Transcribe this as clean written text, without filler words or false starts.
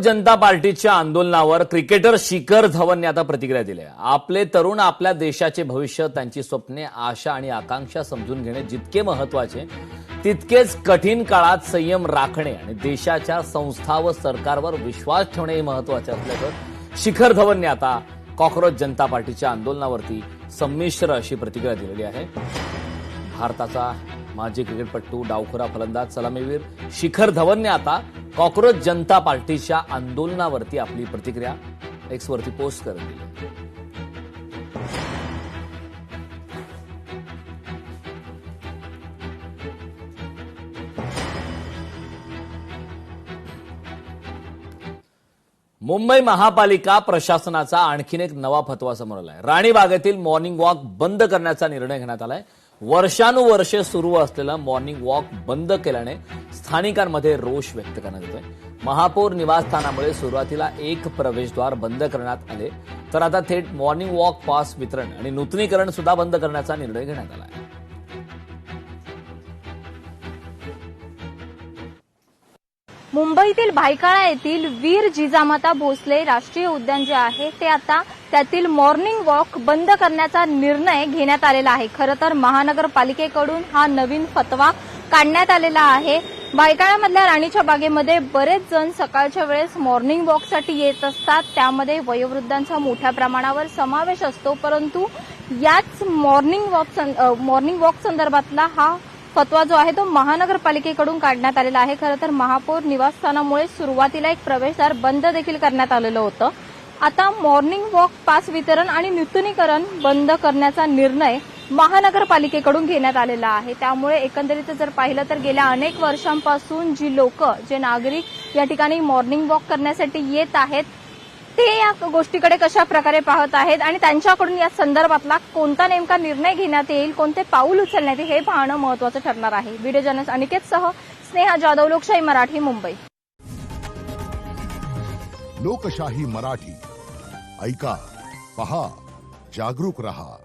जनता पार्टीच्या आंदोलनावर क्रिकेटर शिखर धवनने आता प्रतिक्रिया दिली आहे। आपले तरुण आपल्या देशाचे भविष्य, त्यांची स्वप्ने, आशा आणि आकांक्षा समजून घेणे जितके महत्त्वाचे तितकेच कठीण काळात संयम राखणे आणि देशाच्या संस्था व सरकारवर विश्वास ठेवणे महत्त्वाचे असल्याचं शिखर धवनने आता कॉकरोच जनता पार्टीच्या आंदोलनावरती संमिश्र अशी प्रतिक्रिया दिलेली आहे। भारताचा माजी क्रिकेटपटू, डावखुरा फलंदाज, सलामीवीर शिखर धवनने आता कॉकरोच जनता पार्टीच्या आंदोलनावरती आपली प्रतिक्रिया एक्सवरती पोस्ट करत दिली। मुंबई महापालिका प्रशासनाचा आणखीन एक नवा फतवा समोर आलाय। राणीबागेतील मॉर्निंग वॉक बंद करण्याचा निर्णय घेण्यात आलाय। वर्षानुवर्षे सुरू असलेला मॉर्निंग वॉक बंद केल्याने स्थानिकांमध्ये रोष व्यक्त करण्यात येतोय। महापौर निवासस्थानामुळे सुरुवातीला एक प्रवेशद्वार बंद करण्यात आले, तर आता थेट मॉर्निंग वॉक पास वितरण आणि नूतनीकरण सुद्धा बंद करण्याचा निर्णय घेण्यात आला आहे। मुंबईतील भायखळा येथील वीर जिजामाता भोसले राष्ट्रीय उद्यान जे आहे ते आता त्यातील मॉर्निंग वॉक बंद करण्याचा निर्णय घेण्यात आलेला आहे। खरं तर महानगरपालिकेकडून हा नवीन फतवा काढण्यात आलेला आहे। भायखळ्यामधल्या राणीच्या बागेमध्ये बरेच जण सकाळच्या वेळेस मॉर्निंग वॉकसाठी येत असतात, त्यामध्ये वयोवृद्धांचा मोठ्या प्रमाणावर समावेश असतो, परंतु याच मॉर्निंग वॉक संदर्भातला हा फतवा जो आहे तो महानगरपालिकेकडून काढण्यात आलेला आहे। खरं तर महापौर निवासस्थानामुळे सुरुवातीला एक प्रवेशद्वार बंद देखील करण्यात आलेलं होतं। आता मॉर्निंग वॉक पास वितरण आणि नूतनीकरण बंद करण्याचा निर्णय महानगरपालिकेकडून घेण्यात आलेला आहे। त्यामुळे एकंदरीत जर पाहिलं तर गेल्या अनेक वर्षांपासून जे नागरिक या ठिकाणी मॉर्निंग वॉक करण्यासाठी येत आहेत ते या गोष्टीकडे कशा प्रकारे पाहत आहेत आणि त्यांच्याकडून या संदर्भातला कोणता नेमका निर्णय घेण्यात येईल, कोणते पाऊल उचलण्यात येईल हे पाहणं महत्त्वाचं ठरणार आहे। व्हिडिओ जर्नलिस्ट अनिकेतसह स्नेहा जाधव, लोकशाही मराठी, मुंबई। लोकशाही मराठी ऐका, पहा, जागरूक रहा।